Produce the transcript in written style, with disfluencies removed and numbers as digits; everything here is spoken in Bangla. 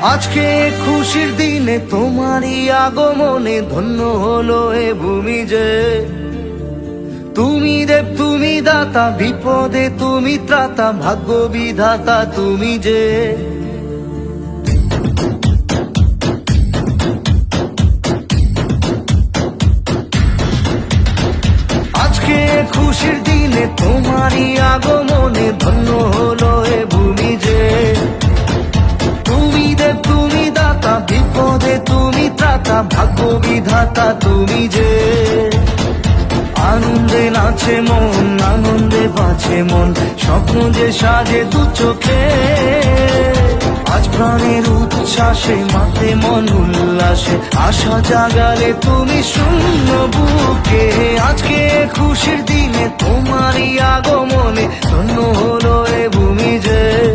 আজকে খুশির দিনে তোমারই আগমনে ধন্য হলো এ ভূমি যে। তুমি দেব তুমি দাতা, বিপদে তুমি ত্রাতা, ভাগ্য বিধাতা তুমি যে। আজকে খুশির দিনে তোমারই আগমনে ধন্য হলো এ ভূমি যে। তুমি দেব তুমি দাতা, বিপদে তুমি ত্রাতা, ভাগ্য বিধাতা তুমি যে। আনন্দে নাচে মন, আনন্দে বাঁচে মন, স্বপ্ন যে সাজে দু চোখে। আজ প্রাণের উচ্ছ্বাসে মাতে মন উল্লাসে, আশা জাগালে তুমি শূন্য বুকে। আজকে খুশির দিনে তোমারই আগমনে ধন্য হলো এ ভূমি যে।